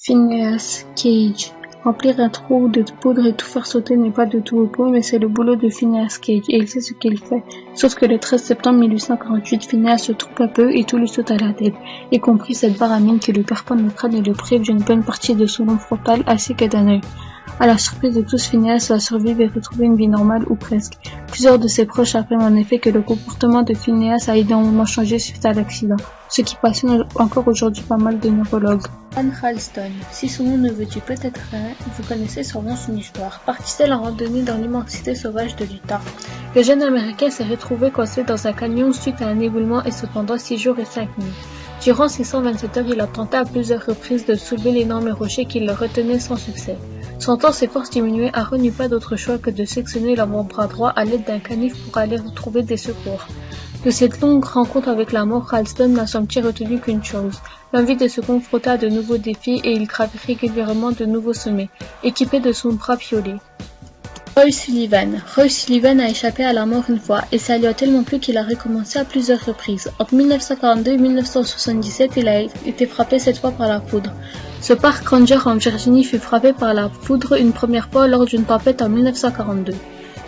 Phineas Cage. Remplir un trou de poudre et tout faire sauter n'est pas de tout repos, mais c'est le boulot de Phineas Cage, et il sait ce qu'il fait. Sauf que le 13 septembre 1848, Phineas se trompe un peu et tout lui saute à la tête, y compris cette barre à mine qui lui performe le crâne et le prive d'une bonne partie de son long frontal ainsi que d'un œil. À la surprise de tous, Phineas va survivre et retrouver une vie normale ou presque. Plusieurs de ses proches affirment en effet que le comportement de Phineas a énormément changé suite à l'accident, ce qui passionne encore aujourd'hui pas mal de neurologues. Anne Ralston, si son nom ne veut dire peut-être rien, vous connaissez sûrement son histoire. Partit-elle en randonnée dans l'immensité sauvage de l'Utah. Le jeune américain s'est retrouvé coincé dans un canyon suite à un éboulement et cependant 6 jours et 5 nuits. Durant ces 127 heures, il a tenté à plusieurs reprises de soulever l'énorme rocher qui le retenait sans succès. Sentant ses forces diminuer, Aaron n'eut pas d'autre choix que de sectionner l'avant-bras droit à l'aide d'un canif pour aller retrouver des secours. De cette longue rencontre avec la mort, Ralston n'a semble-t-il retenu qu'une chose, l'envie de se confronter à de nouveaux défis, et il gravit régulièrement de nouveaux sommets, équipé de son bras violet. Roy Sullivan a échappé à la mort une fois, et ça lui a tellement plu qu'il a recommencé à plusieurs reprises. Entre 1942 et 1977, il a été frappé cette fois par la foudre. Ce park ranger en Virginie fut frappé par la foudre une première fois lors d'une tempête en 1942,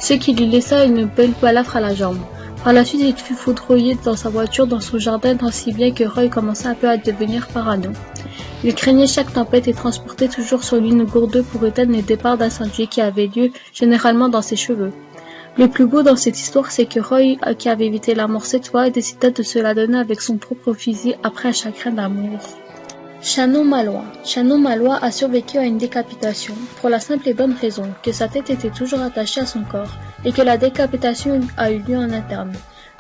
ce qui lui laissa une belle balafre à la jambe. Par la suite, il fut foudroyé dans sa voiture dans son jardin, tant si bien que Roy commença un peu à devenir parano. Il craignait chaque tempête et transportait toujours sur lui une gourde pour éteindre les départs d'incendie qui avaient lieu généralement dans ses cheveux. Le plus beau dans cette histoire, c'est que Roy, qui avait évité la mort cette fois, décida de se la donner avec son propre fusil après un chagrin d'amour. Shannon Malois a survécu à une décapitation, pour la simple et bonne raison que sa tête était toujours attachée à son corps et que la décapitation a eu lieu en interne.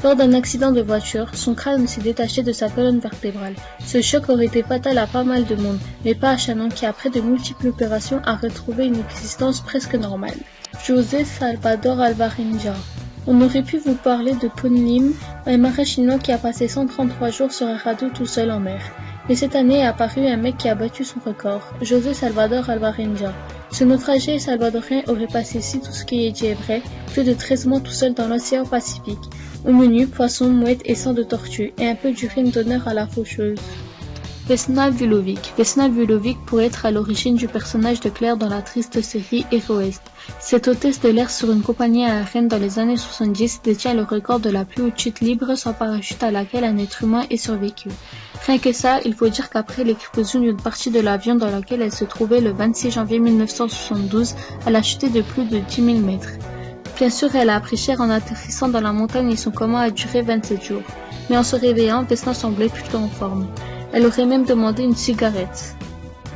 Lors d'un accident de voiture, son crâne s'est détaché de sa colonne vertébrale. Ce choc aurait été fatal à pas mal de monde, mais pas à Shannon qui, après de multiples opérations, a retrouvé une existence presque normale. José Salvador Alvarenga. On aurait pu vous parler de Pon Lim, un marin chinois qui a passé 133 jours sur un radeau tout seul en mer. Mais cette année est apparu un mec qui a battu son record, José Salvador Alvarenga. Ce naufragé salvadorien aurait passé, si tout ce qui est dit est vrai, plus de 13 mois tout seul dans l'océan Pacifique. Au menu, poissons, mouettes et sang de tortue, et un peu d'urine d'honneur à la faucheuse. Vesna Vulovic pourrait être à l'origine du personnage de Claire dans la triste série Héroïste. Cette hôtesse de l'air sur une compagnie aérienne dans les années 70 détient le record de la plus haute chute libre sans parachute à laquelle un être humain ait survécu. Rien que ça, il faut dire qu'après l'explosion d'une partie de l'avion dans laquelle elle se trouvait le 26 janvier 1972, elle a chuté de plus de 10 000 mètres. Bien sûr, elle a pris cher en atterrissant dans la montagne et son coma a duré 27 jours. Mais en se réveillant, Vesna semblait plutôt en forme. Elle aurait même demandé une cigarette.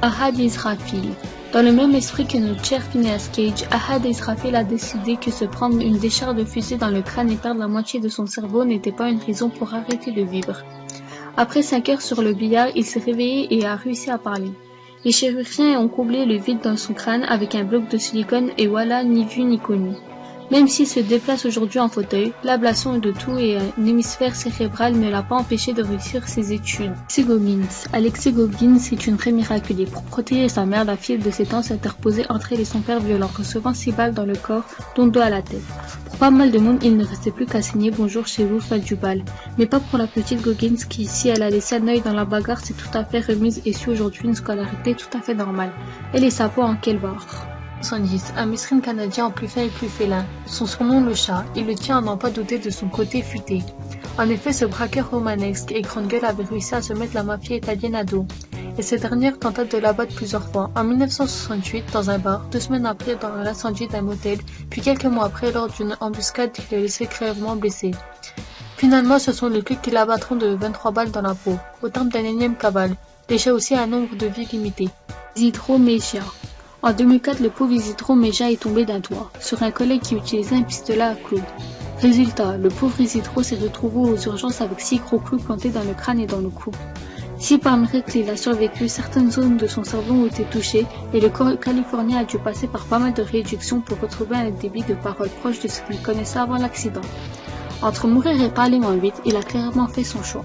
Ahad Israfil. Dans le même esprit que notre cher Phineas Cage, Ahad Israfil a décidé que se prendre une décharge de fusil dans le crâne et perdre la moitié de son cerveau n'était pas une raison pour arrêter de vivre. Après 5 heures sur le billard, il s'est réveillé et a réussi à parler. Les chirurgiens ont comblé le vide dans son crâne avec un bloc de silicone et voilà, ni vu ni connu. Même s'il se déplace aujourd'hui en fauteuil, l'ablation de tout et un hémisphère cérébral ne l'a pas empêché de réussir ses études. Alexis Goggins est une vraie miraculée. Pour protéger sa mère, la fille de 7 ans s'est interposée entre elle et son père violent, recevant 6 balles dans le corps, dont 2 à la tête. Pour pas mal de monde, il ne restait plus qu'à signer bonjour chez vous, fin du bal. Mais pas pour la petite Goggins qui, si elle a laissé un œil dans la bagarre, s'est tout à fait remise et suit aujourd'hui une scolarité tout à fait normale. Elle et sa peau en Kelvar. 70. Un mesrine canadien en plus fin et plus félin. Son surnom le chat, il le tient à n'en pas douter de son côté futé. En effet, ce braqueur romanesque et grande gueule avait réussi à se mettre la mafia italienne à dos. Et cette dernière tenta de l'abattre plusieurs fois. En 1968, dans un bar, 2 semaines après dans l'incendie d'un motel, puis quelques mois après lors d'une embuscade qui le laissait grièvement blessé. Finalement, ce sont les clics qui l'abattront de 23 balles dans la peau, au terme d'un énième cavale. Déjà aussi un nombre de vies limité. Isidro Mejia. En 2004, le pauvre Isidro Mejia est tombé d'un toit, sur un collègue qui utilisait un pistolet à clous. Résultat, le pauvre Isidro s'est retrouvé aux urgences avec 6 gros clous plantés dans le crâne et dans le cou. Si par miracle il a survécu, certaines zones de son cerveau ont été touchées et le Californien a dû passer par pas mal de rééductions pour retrouver un débit de parole proche de ce qu'il connaissait avant l'accident. Entre mourir et parler moins vite, il a clairement fait son choix.